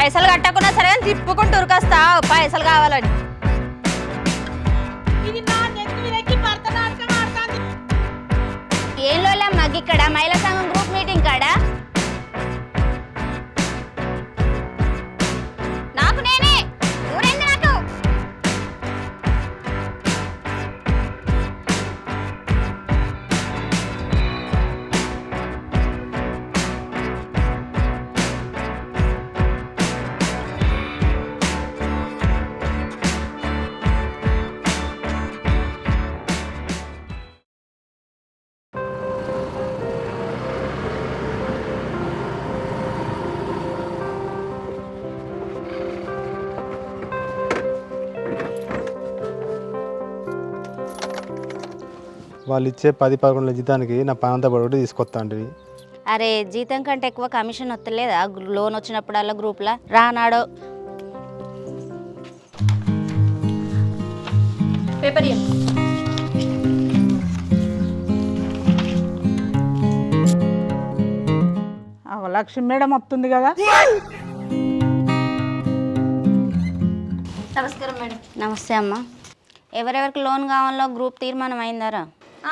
పైసలు కట్టకున్నా సరే అని తిప్పుకుంటూ ఉరికొస్తా పైసలు కావాలని. ఏం లోలమ్మా ఇక్కడ మహిళా సంఘం గ్రూప్ మీటింగ్ కాడా నాకు నేనే ఊరేంది నాకు. వాళ్ళు ఇచ్చే 10-11 జీతానికి నా పనంతా పడి తీసుకొస్తాండి. అరే జీతం కంటే ఎక్కువ కమిషన్ వస్తలేదా లోన్ వచ్చినప్పుడల్లా గ్రూప్లా రానాడో పేపర్ లక్ష్మి మేడం వస్తుంది కదా. నమస్కారం మేడం. నమస్తే అమ్మ. ఎవరెవరికి లోన్ కావాలో గ్రూప్ తీర్మానం అయిందారా?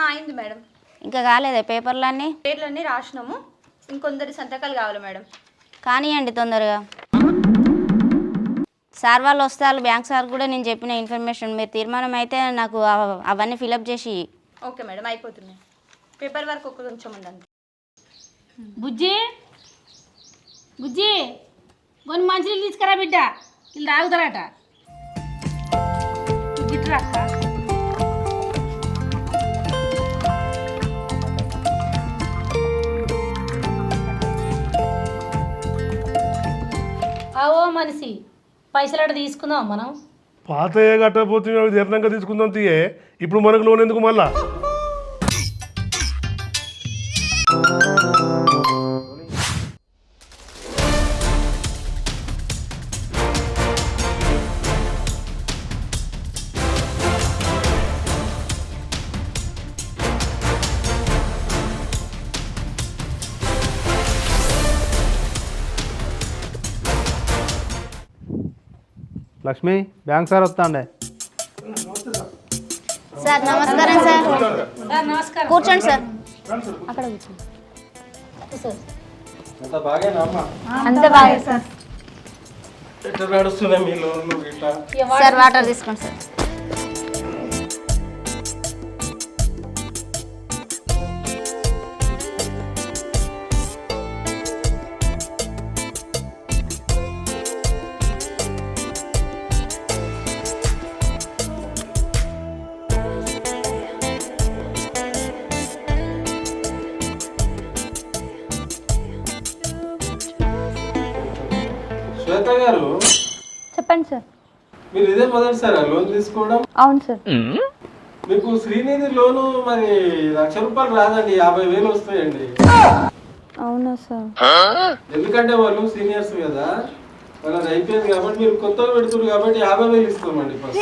అయింది మేడం. ఇంకా కాలేదా పేపర్లన్నీ? పేర్లన్నీ రాసినాము, ఇంకొందరి సంతకాలు కావాలి మేడం. కానివ్వండి తొందరగా. సార్ వాళ్ళు వస్తారు, బ్యాంక్ సార్ కూడా నేను చెప్పిన ఇన్ఫర్మేషన్ మీరు తీర్మానం అయితే నాకు అవన్నీ ఫిలప్ చేసి. ఓకే మేడం, అయిపోతున్నాయి. పేపర్ వర్క్ ఒక కొంచెం ఉండండి. బుజ్జి బుజ్జి కొన్ని మంచినీళ్ళు తీసుకురా బిడ్డ, వీళ్ళు తాగుతారట. గిట్రా అక్క. అవో మనిషి పైసలు అట తీసుకుందాం మనం. పాత కట్టకపోతే తీర్థంగా తీసుకుందాం తీయే, ఇప్పుడు మనకు లోన్ ఎందుకు మళ్ళా? లక్ష్మి బ్యాంక్ సార్ వస్తాండే. సార్ నమస్కారం సార్. నమస్కారం. కూర్చోండి సార్. అక్కడ కూర్చోండి. అంత బాగా సార్. సార్ వాటర్ తీసుకోండి సార్. శ్వేత గారు చెప్పండి సార్. మీరు ఇదే మొదటిసారా లోన్ తీసుకోవడం? అవును సార్. మీకు శ్రీనిధి లోను మరి 1,00,000 రూపాయలు రాదండి, 50,000 వస్తాయండి. అవునా సార్? ఎందుకంటే వాళ్ళు సీనియర్స్ కదా, వాళ్ళది అయిపోయింది కాబట్టి మీరు కొత్తగా పెడుతున్నారు కాబట్టి 50,000 ఇస్తామండి ఫస్ట్.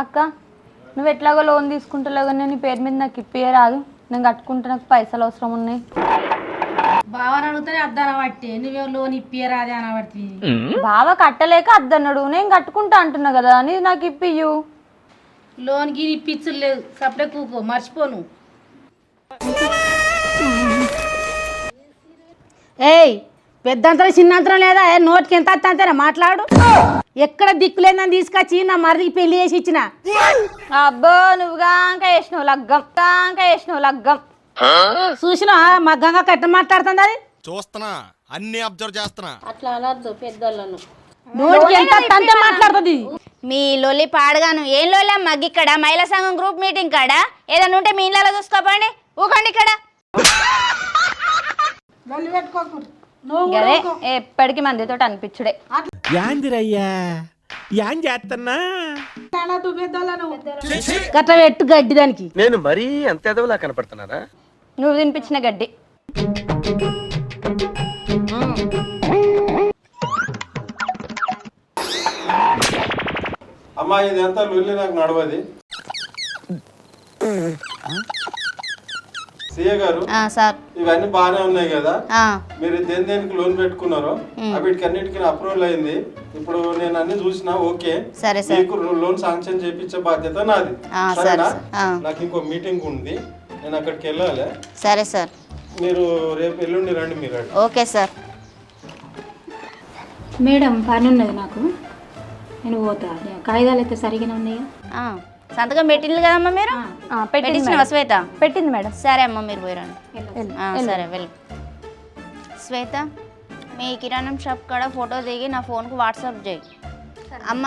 అక్క నువ్వు ఎట్లాగో లోన్ తీసుకుంటలేవు కానీ నీ పేరు మీద నాకు ఇప్పే రాదు, నేను కట్టుకుంటే నాకు పైసలు అవసరం ఉన్నాయి. బావని అడుగుతానే అద్దాన పట్టి నువ్వే లోన్ ఇప్పియరాదే అనబట్టి. బావ కట్టలేక అద్దన్నాడు, నేను కట్టుకుంటా అంటున్నా కదా అని నాకు ఇప్పియ్యు. లోన్ గిరి ఇప్పించులు లేదు, సప్లై కూకో మర్చిపోను. ఏయ్ పెద్దంతరం చిన్నంతరం లేదా, నోటికి ఎంత అంతేనా మాట్లాడు. ఎక్కడ దిక్కులేదని తీసుకొచ్చి నా మరిదికి పెళ్లి చేసి ఇచ్చిన. అబ్బో నువ్వుగా వేసినావు లగ్గం చూసినా మగ్గంగా కట్ట మాట్లాడుతుంది అది. చూస్తున్నా, అన్ని అబ్జర్వ్ చేస్తున్నా. అట్లా అనద్దు పెద్దోళ్ళను, నోటికి ఎంత అంతే మాట్లాడుతుంది. మీ లొల్లి పాడగాను. ఏం లొల్లి అమ్మ ఇక్కడ మహిళా సంఘం గ్రూప్ మీటింగ్ కాడా? ఏదైనా ఉంటే మీ ఇళ్ళలో చూసుకోపండి, ఊకండి ఇక్కడ. ఎప్పటికీ మందితో అనిపించుడే. గట్ల పెట్టు గడ్డి దానికి. నేను మరీ అంత ఎదవలా కనపడుతున్నారా? నువ్వు తినిపించిన గడ్డి. అమ్మా ఇదంతా లొల్లి నాకు నడవది. సీఏ గారు సార్ ఇవన్నీ బాగానే ఉన్నాయి కదా, ఆ, మీరు దేనికి లోన్ పెట్టుకున్నారో వీటికి అన్నిటికీ అప్రూవల్ అయింది. ఇప్పుడు నేను అన్ని చూసినా ఓకే, సరే సార్. మీకు లోన్ శాంక్షన్ చేయించే బాధ్యత నాది. సరే సరేనా? సార్. ఆ. నాకు ఇంకో మీటింగ్ ఉంది, నేను అక్కడికి వెళ్ళాలి. సరే సార్. మీరు రేపు ఎల్లుండి రండి. మీరు రండి. Okay sir. మేడం పని ఉన్నది నాకు, నేను పోతా. కాగితాలు అయితే సరిగానే ఉన్నాయి. ఆ, సంతకం పెట్టింది కదమ్మా మీరు? పెట్టించినవా శ్వేత? పెట్టింది మేడం. సరే అమ్మ మీరు పోయిరండి. సరే వెళ్ళు. శ్వేత, మీ కిరాణం షాప్ కాడ ఫోటో దిగి నా ఫోన్కు వాట్సాప్ చేయి. అమ్మ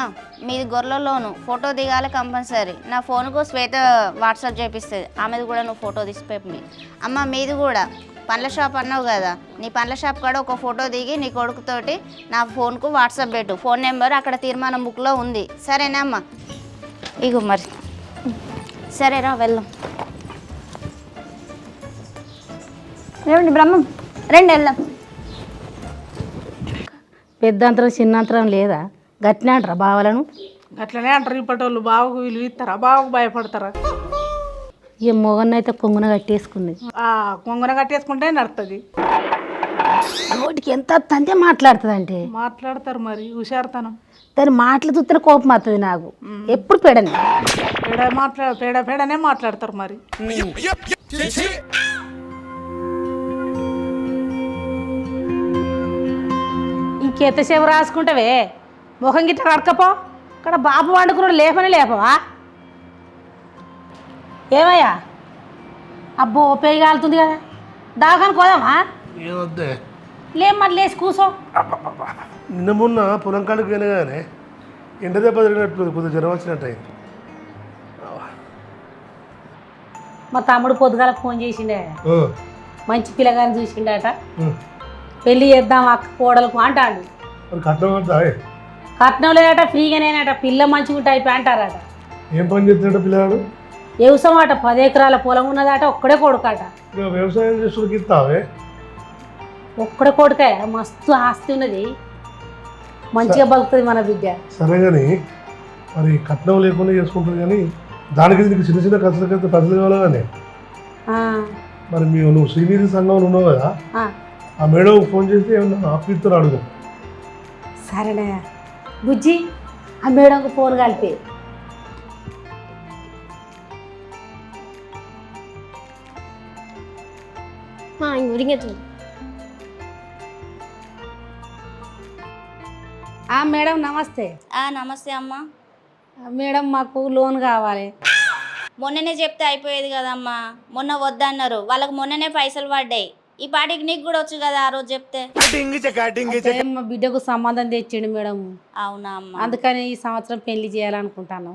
మీది గొర్రెలోను ఫోటో దిగాలి కంపల్సరీ. నా ఫోన్కు శ్వేత వాట్సాప్ చేపిస్తుంది, ఆమెది కూడా నువ్వు ఫోటో తీసి పెప్పి. అమ్మ మీది కూడా పండ్ల షాప్ అన్నావు కదా, నీ పండ్ల షాప్ కాడ ఒక ఫోటో దిగి నీ కొడుకుతోటి నా ఫోన్కు వాట్సాప్ పెట్టు. ఫోన్ నెంబర్ అక్కడ తీర్మానం బుక్లో ఉంది. సరేనా అమ్మ? ఇగో మరి సరేరా వెళ్దాం. ఏమండి బ్రహ్మం, రండి వెళ్దాం. పెద్దంతరం చిన్నంతరం లేదా? గట్టినే అంటారా బావలను? అట్లనే అంటారు ఇప్పటి వాళ్ళు. బావకు విలువ ఇస్తారా? బావకు భయపడతారా? ఈ మొగన్నైతే కొంగున కట్టేసుకుంది. కొంగన కట్టేసుకుంటే నడుతుంది. నోటికి ఎంత అంతే మాట్లాడుతుంది అంటే మాట్లాడతారు మరి, హుషారుతనం. దాని మాటలు చూస్తే కోపం వస్తుంది నాకు. ఎప్పుడు పెడని పేడనే మాట్లాడతారు మరి. ఇంకెంతసేపు రాసుకుంటావే? ముఖం గిట్ట కడకపో. ఇక్కడ బాబు వండుకున్నాడు, లేపని లేపవా? ఏమయ్యా? అబ్బో పేయి కాలుతుంది కదా, దాకాని కోదామా? ఏమొద్దే లేం మరి, లేచి కూసో. నిన్న మొన్న పొలం కాడికి పోయినా కానీ ఎండ దెబ్బ తిరిగినట్టు కొద్దిగా జ్వరం వచ్చినట్టు అయింది. మా తమ్ముడు పొద్దుగాల ఫోన్ చేసిండే, మంచి పిల్లగాని చూసిండట, పెళ్ళి చేద్దాం అక్క కోడలకు అంటాడు. మరి కట్నం వద్దా? కట్నం లేదట, ఫ్రీగానేనట, పిల్ల మంచిగా ఉంటే అయిపోయి అంటారట. ఏం పని చేస్తాడ పిల్లగాడు? వ్యవసాయం అట, 10 ఎకరాల పొలం ఉన్నదట, ఒక్కడే కొడుకట. వ్యవసాయం చేస్తుడికి ఇస్తావే? ఒక్కడే కొడుకే, మస్తు ఆస్తి ఉన్నది, మంచిగా బతుకుతుంది మన బిడ్డ. సరే కానీ మరి కట్నం లేకుండా చేసుకుంటుంది, కానీ దానికి నీకు చిన్న చిన్న ఖర్చులకైతే పైసలు కావాలి కానీ. మరి నువ్వు శ్రీనిధి సంఘంలో ఉన్నావు కదా, ఆ మేడం ఫోన్ చేసి ఏమన్నా ఆఫీస్తో అడుగు. సరేనా బుజ్జి, ఆ మేడంకు ఫోన్ కలిపి. మేడం నమస్తే. నమస్తే అమ్మ. మేడం మాకు లోన్ కావాలి. మొన్ననే చెప్తే అయిపోయేది కదమ్మా, మొన్న వద్దన్నారు, వాళ్ళకి మొన్ననే పైసలు పడ్డాయి. ఈ పాటికి నీకు కూడా వచ్చు కదా ఆ రోజు చెప్తే. మా బిడ్డకు సంబంధం తెచ్చిండు మేడం. అవునా అమ్మ? అందుకని ఈ సంవత్సరం పెళ్లి చేయాలనుకుంటాను.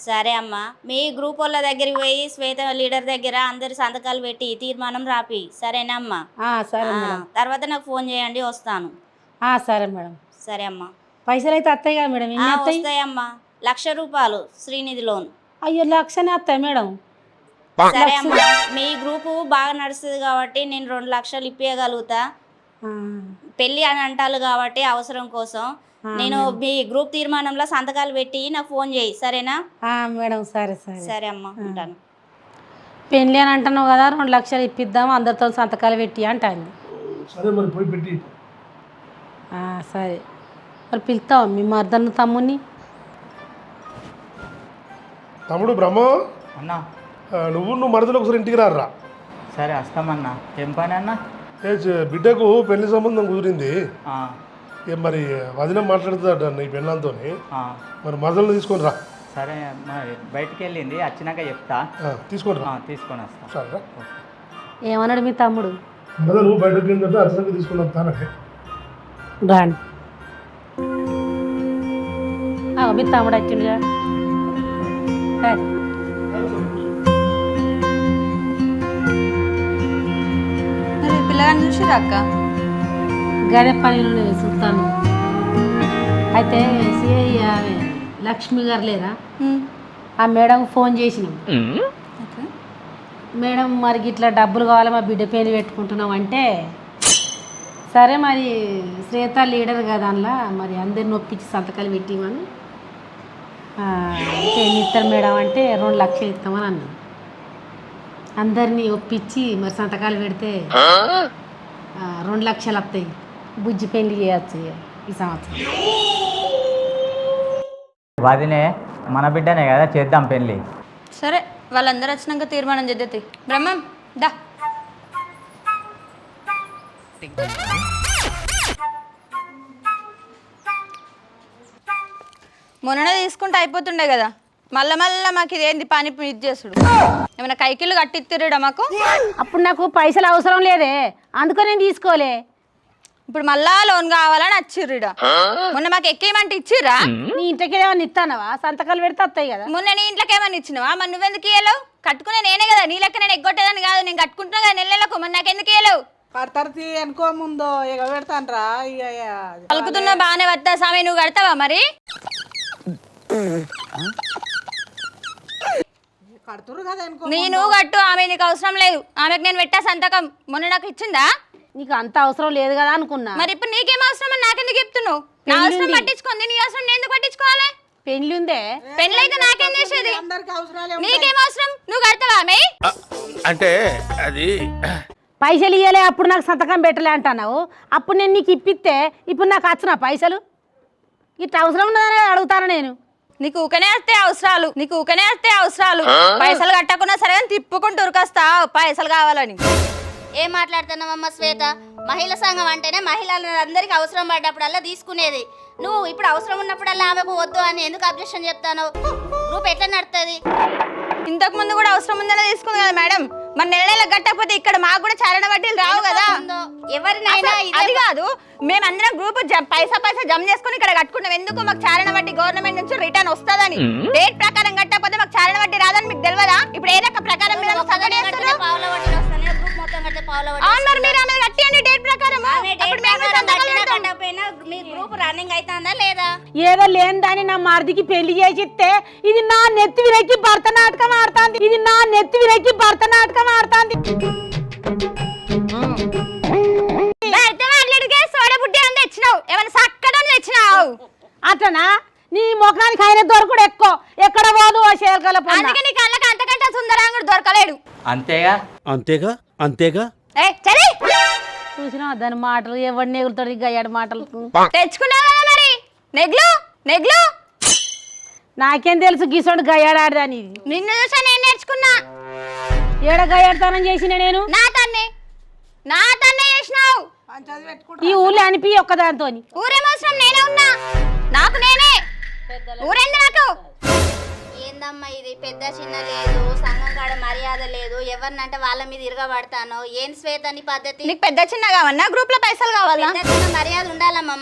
సరే అమ్మ, మీ గ్రూప్ వాళ్ళ దగ్గరికి పోయి శ్వేత లీడర్ దగ్గర అందరి సంతకాలు పెట్టి తీర్మానం రాపి. సరేనా అమ్మ? సరే మేడం. తర్వాత నాకు ఫోన్ చేయండి, వస్తాను. సరే మేడం. సరే అమ్మ. పైసలు అయితే వస్తాయి కదా మేడం? ఎన్ని వస్తాయి? వస్తాయమ్మా, 1,00,000 రూపాయలు శ్రీనిధి లోన్. అయ్యో, 1,00,000 వస్తాయి మేడం. సరే అమ్మ, మీ గ్రూపు బాగా నడుస్తుంది కాబట్టి నేను 2,00,000 ఇప్పించగలుగుతా. పెళ్ళి అని అంటారు కాబట్టి అవసరం కోసం నేను మీ గ్రూప్ తీర్మానంలో సంతకాలు పెట్టి నాకు ఫోన్ చేయి. సరేనా మేడం? సరే సరే. సరే అమ్మ, ఉంటాను. పెళ్ళి అని అంటున్నావు కదా, 2,00,000 ఇప్పిద్దాం, అందరితో సంతకాలు పెట్టి అంటాను. సరే మరి పోయి పెట్టి. సరే మరి పిలుస్తావా మీ మర్దన్న తమ్ముని? తమ్ముడు బ్రహ్మో అన్నా, నువ్వు మరదలు ఒకసారి ఇంటికి రారా. సరే వస్తామన్నా. ఏం పని అన్న? బిడ్డకు పెళ్లి సంబంధం కుదిరింది. మరి వదిన మాట్లాడుతుందట నీ పెళ్ళంతో, మరి మరదలు తీసుకొని రా. సరే, మరి బయటికి వెళ్ళింది, వచ్చినాక చెప్తా. తీసుకొని రా. తీసుకొని వస్తా. సరే. ఏమన్నాడు మీ తమ్ముడు? మరదలు బయటకు వెళ్ళిందంటే అచ్చనక తీసుకుని వస్తానంటే. రాండి. మీ తమ్ముడు వచ్చిండుగా. పిల్లగాని చూసిరా అక్క? గడే పనిలో చూస్తాను. అయితే సిఐ ఆమె లక్ష్మి గారు లేరా, ఆ మేడం ఫోన్ చేసినాం. మేడం మరి ఇట్లా డబ్బులు కావాలి, మా బిడ్డ పేరు పెట్టుకుంటున్నాం అంటే, సరే మరి శ్వేత లీడర్ కదా అందులో, మరి అందరిని ఒప్పించి సంతకాలు పెట్టిమని. ఎన్ని ఇస్తారు మేడం అంటే 2,00,000 ఇస్తామని అన్నాను. అందరినీ ఒప్పించి మరి సంతకాలు పెడితే 2 లక్షలు వస్తాయి. బుజ్జి పెళ్లి చేయొచ్చు ఈ సంవత్సరం. వదినే మన బిడ్డనే కదా, చేద్దాం పెళ్ళి. సరే వాళ్ళందరూ వచ్చినాక తీర్మానం చేద్దాం. బ్రహ్మం దా. మొన్ననే తీసుకుంటే అయిపోతుండే కదా, మళ్ళా మాకు ఇదేంది పని ఇది చేసుడు. ఏమైనా కైకిళ్ళు కట్టిత్తిరుడా మాకు? అప్పుడు నాకు పైసలు అవసరం లేదే, అందుకని నేను తీసుకోలే. ఇప్పుడు మళ్ళా లోన్ కావాలని వచ్చిర్రుడా. మొన్న మాకు ఎక్కేయమంటే ఇచ్చిర్రా? నీ ఇంటికి ఏమన్నా ఇస్తానవా? సంతకాలు పెడితే వస్తాయి కదా. మొన్న నీ ఇంట్లోకి ఏమన్నా ఇచ్చినవా? మరి నువ్వెందుకు ఇయ్యలేవు? కట్టుకునే నేనే కదా, నీ లెక్క నేను ఎగ్గొట్టేదని కాదు, నేను కట్టుకుంటున్నా కదా నెలలకు. మరి నాకెందుకు ఇయ్యలేవు? కడతారు అనుకో ముందు ఇక పెడతానరా. పలుకుతున్నా బాగానే వస్తా స్వామి, నువ్వు కడతావా మరి? కడుతురు కదా అనుకో. నేను కట్టు, ఆమె నీకు అవసరం లేదు. ఆమెకు నేను పెట్టా సంతకం, మొన్న నాకు ఇచ్చిందా? నీకు అంత అవసరం లేదు కదా అనుకున్నా. మరి ఇప్పుడు నీకేం అవసరం అని నాకెందుకు చెప్తున్నావు? నా అవసరం పట్టించుకుంది, నీ అవసరం నేను ఎందుకు పట్టించుకోవాలి? పెళ్లి ఉందే. పెళ్ళి అయితే నాకేం చేసేది? అందరికి అవసరాలే. నీకేం అవసరం? నువ్వు కడతావా ఆమె? అంటే అది పైసలు ఇవ్వలే, అప్పుడు నాకు సంతకం పెట్టలే అంటున్నావు. అప్పుడు నేను నీకు ఇప్పిస్తే ఇప్పుడు నాకు వచ్చిన పైసలు ఇట్లా అవసరం ఉన్నదని అడుగుతాను నేను. నీకు ఊకనే వస్తే అవసరాలు, నీకు ఊకనే వస్తే అవసరాలు. పైసలు కట్టకున్నా సరే అని తిప్పుకుంటూ ఉరికొస్తావు పైసలు కావాలని. ఏం మాట్లాడుతున్నావమ్మ శ్వేత? మహిళా సంఘం అంటేనే మహిళలందరికీ అవసరం పడ్డప్పుడల్లా తీసుకునేది. నువ్వు ఇప్పుడు అవసరం ఉన్నప్పుడల్లా ఆమెకు వద్దు అని ఎందుకు అబ్జెక్షన్ చెప్తాను? గ్రూప్ ఎట్లా నడుతుంది? ఇంతకు ముందు కూడా అవసరం ఉందనే తీసుకుంది కదా మేడం. మన నెల కట్టకపోతే ఇక్కడ మాకు కూడా చారణ వడ్డీలు రావు కదా. ఎవరినైనా అది కాదు, మేమందరం గ్రూప్ పైసా జమ చేసుకుని ఇక్కడ కట్టుకున్నాం. ఎందుకు? మాకు చారణ వడ్డీ గవర్నమెంట్ నుంచి రిటర్న్ వస్తుందని. డేట్ ప్రకారం కట్టకపోతే మాకు చారణ వడ్డీ రాదని మీకు తెలియదా? ఇప్పుడు ఏ రక ప్రకారం మీరు పావుల వడ్డీలు వస్తాయి, గ్రూప్ మొత్తం కడితే పావుల వడ్డీ. మీరు ఆమె కట్టియండి డేట్ ప్రకారం. మీ గ్రూప్ రన్నింగ్ అవుతుందా లేదా? ఏదో లేని దాన్ని నా మరిదికి పెళ్లి చేసి ఇస్తే ఇది నా నెత్తి వినక్కి భరతనాటకం ఆడుతుంది. ఇది నా నెత్తి వినక్కి భరతనాటకం ఆడుతుంది. అట్లనా? నీ ముఖానికి ఆయన దొరకడు ఎక్కువ. ఎక్కడ పోదు ఓ శేల్కల అంతకంటే సుందరంగా దొరకలేడు. అంతేగా అంతేగా అంతేగా చూసినా దాని మాటలు ఎవడు నెగులుతాడు గయ్యాడు మాటలు. తెచ్చుకున్నావు కదా మరి నెగ్లు నెగ్లు. నాకేం తెలుసు గీసోడు గయ్యాడాడదని. నిన్ను చూసా నేను నేర్చుకున్నా. ఏడ గయ్యాడతానని చేసిన నేను? నా తన్నే చేసినావు. ఈ ఊళ్ళో అనిపి ఒక్కదాంతో. ఊరేమవసరం, నేనే ఉన్నా. నాకు నేనే ఊరేంది నాకు. ఏందమ్మా ఇది? పెద్ద చిన్న లేదు, సంఘం కాడ మర్యాద లేదు, ఎవరినంటే వాళ్ళ మీద ఇరగబడతాను. ఏం శ్వేత నీ పద్ధతి? నీకు పెద్ద చిన్న కావన్నా? గ్రూప్ లో పైసలు కావాలా? చిన్న మర్యాద ఉండాలమ్మా.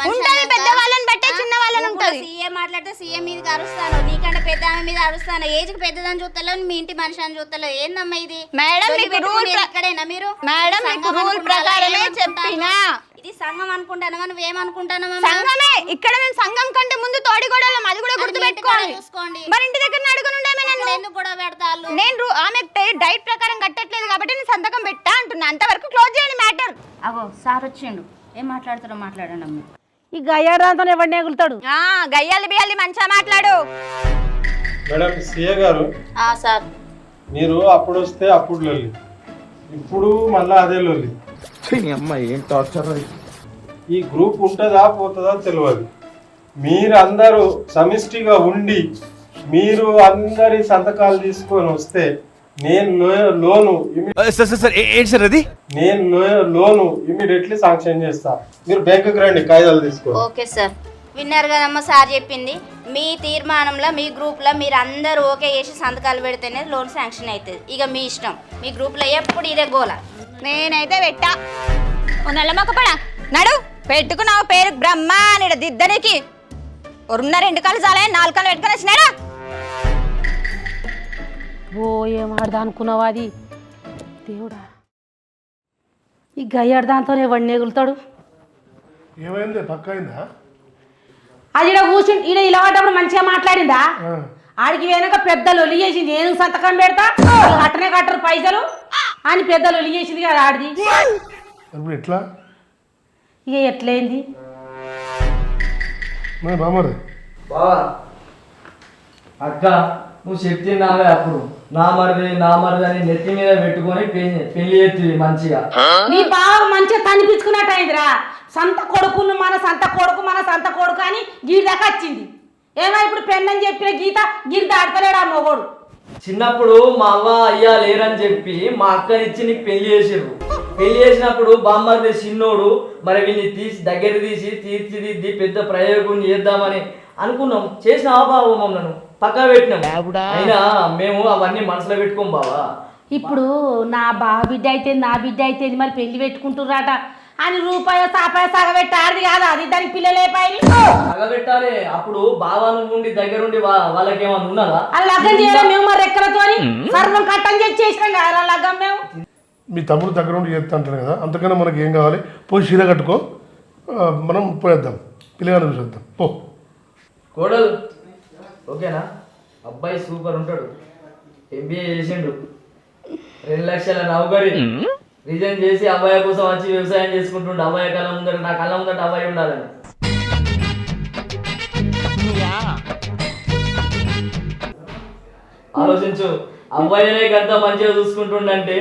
పెద్ద వాళ్ళని బట్టే చిన్న వాళ్ళని ఉంటది. సీఎం మాట్లాడితే సీఎం మీదకి అరుస్తాను, నీకంటే పెద్ద ఆమె మీద అరుస్తాను. ఏజ్ కి పెద్దదని చూస్తలేవు, మీ ఇంటి మనిషి అని చూస్తలేవు. ఏందమ్మా ఇది? మేడం ఇక్కడేనా మీరు? మేడం మీకు రూల్ ప్రకారమే చెప్పినా. ఇది సంఘం అనుకుంటానమా? నువ్వేమనుకుంటానమా? సంఘమే. ఇక్కడ మేము సంఘం కంటే ముందు తోడిగోడలం, అది కూడా గుర్తు పెట్టుకోవాలి. చూసుకోండి. మరి ఇంటి దగ్గర అడుగునుండేమే నన్ను. ఎందుకు గొడవ పెడతారు? నేను ఆమె డైట్ ప్రకారం కట్టట్లేదు కాబట్టి నేను సంతకం పెట్టా అంటున్నా. అంతవరకు క్లోజ్ చేయండి మ్యాటర్. అగో సార్ వచ్చిండు, ఏం మాట్లాడుతారో మాట్లాడండి అమ్మ. ఈ గయ్యాడంతో ఎవడు నెగులుతాడు? గయ్యాలి బియ్యాలి మంచిగా మాట్లాడు. మేడం సిఏ గారు, సార్ మీరు అప్పుడు వస్తే అప్పుడు లొల్లి, ఇప్పుడు మళ్ళా అదే లొల్లి. ఏం టార్చర్. ఈ గ్రూప్ ఉంటుందా పోతుందా తెలియదు. మీరు అందరూ సమిష్టిగా ఉండి మీరు అందరి సంతకాలు తీసుకొని వస్తే నేను లోను ఇమీడియట్లీ శాంక్షన్ చేస్తా. మీరు బ్యాంకుకి రండి, కాగితాలు తీసుకో. Okay sir. విన్నారు కదమ్మా సార్ చెప్పింది. మీ తీర్మానంలో మీ గ్రూప్లో మీరు అందరూ ఓకే చేసి సంతకాలు పెడితేనే లోన్ శాంక్షన్ అవుతుంది. ఇక మీ ఇష్టం. మీ గ్రూప్లో ఎప్పుడు ఇదే గోల. నేనైతే పెట్టా. నల్లమ్మకపడా నడు పెట్టుకున్నావు పేరు బ్రహ్మ అని దిద్దనికి. ఉన్న 2 కాళ్ళు చాలే, 4 కాళ్ళు పెట్టుకొని వచ్చినారా? ఓ ఏమాడదా అనుకున్నావా? అది దేవుడా, ఈ గయ్యాడదాంతో ఎవడు నెగులుతాడు? ఏమైంది? పక్క అయిందా? అది ఈడ కూర్చుంటే ఈడ ఇలా పడ్డప్పుడు మంచిగా మాట్లాడిందా? ఆడికి వెనక పెద్ద లొలి చేసింది. నేను సంతకం పెడతా, కట్టనే కట్టరు పైసలు అని పెద్ద లొలి చేసింది కదా ఆడిది. ఎట్లా? ఇక ఎట్లయింది? బామరే బావా అక్క నువ్వు చెప్పిందా అప్పుడు నా మరిది అని నెత్తి మీద పెట్టుకొని పెళ్లి చేస్తుంది మంచిగా. నీ బావ మంచిగా కనిపించుకున్నట్టు అయిందిరా. సంత కొడుకును మన సంత కొడుకు అని గీత దాకా వచ్చింది. ఏమో ఇప్పుడు పెన్నని చెప్పిన గీత దాడతలేడు ఆ మొగోడు. చిన్నప్పుడు మా అవ్వ అయ్యా లేరని చెప్పి మా అక్కనిచ్చి నీకు పెళ్లి చేసిర్రు. పెళ్లి చేసినప్పుడు బామ్మర్ది చిన్నోడు మరి వీళ్ళని దగ్గర తీర్చిదిద్ది పెద్ద ప్రయోగం చేద్దామని అనుకున్నాం. చేసినావా బాబు? మమ్మల్ని పక్కా పెట్టినాం. అయినా మేము అవన్నీ మనసులో పెట్టుకోం బావా. ఇప్పుడు నా బావ బిడ్డ అయితే మరి పెళ్లి పెట్టుకుంటుర్రాట అని రూపాయో సగబెట్టారు కాదా? అది దానికి పిల్లలేపాయి సగబెట్టాలి. అప్పుడు బావా నుండి దగ్గరుండి వాళ్ళకేమన్నా ఉన్నదా? అది లగ్గం చేయాలి మేము మరి రెక్కలతో సర్వం కట్టని చేసినాం కదా లగ్గం మేము. మీ తమ్ముడు దగ్గర ఉండి చేస్తా అంటాడు కదా, అంతకన్నా మనకి ఏం కావాలి? పోయి చీర కట్టుకో, మనం పోయేద్దాం, పిల్లగానే చూసేద్దాం పో. కోడలు ఓకేనా? అబ్బాయి సూపర్ ఉంటాడు, ఎంబీఏ చేసిండు, 2 లక్షల నౌకరి, రిజైన్ చేసి అబ్బాయి కోసం వచ్చి వ్యవసాయం చేసుకుంటుండే. అబ్బాయి కళ్ళ ముందర నా కళ్ళ ముందట అబ్బాయి ఉండాలని ఆలోచించు. అబ్బాయినే గంత మంచిగా చూసుకుంటుండంటే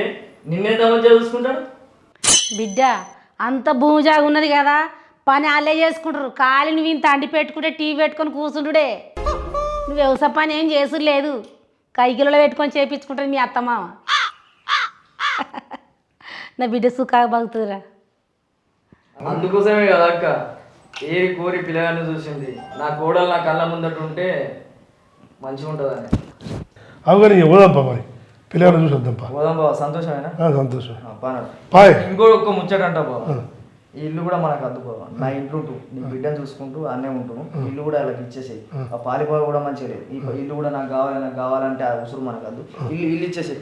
నిన్నెంత మంచిగా చూసుకుంటాడు? బిడ్డ అంత భూమిజాగా ఉన్నది కదా, పని వాళ్ళే చేసుకుంటారు. ఖాళీ నువ్వు ఇంత అండి పెట్టుకుంటే టీవీ పెట్టుకొని కూర్చుంటుడే. నువ్వు వ్యవసాయ పని ఏం చేసుడు లేదు, కైకిలలో పెట్టుకొని చేపించుకుంటుంది మీ అత్తమామ. నా బిడ్డ సుఖాగా బతుకుతురా. అందుకోసమే కదా అక్క ఏరి కోరి పిల్లగాన్ని చూసింది. నా కోడలు నా కళ్ళ ముందట ఉంటే మంచిగా ఉంటుందని. అవుగాని పోదాంపా, మరి పిల్లగానే చూసేద్దాంపా. పోదాం బాబా, సంతోషమేనా? సంతోషం. పాయ్. ఇంకొక ముచ్చట అంట బాబా, ఈ ఇల్లు కూడా మనకు అద్దు బాబా. నా ఇంట్లో ఉంటూ నీ బిడ్డను చూసుకుంటూ అన్నే ఉంటును, ఇల్లు కూడా వాళ్ళకి ఇచ్చేసేయి. ఆ పాలిపోయి కూడా మంచిగా లేదు, ఈ ఇల్లు కూడా నాకు కావాలంటే ఆ ఉసురు మనకు అద్దు, ఇల్లు ఇచ్చేసేయి.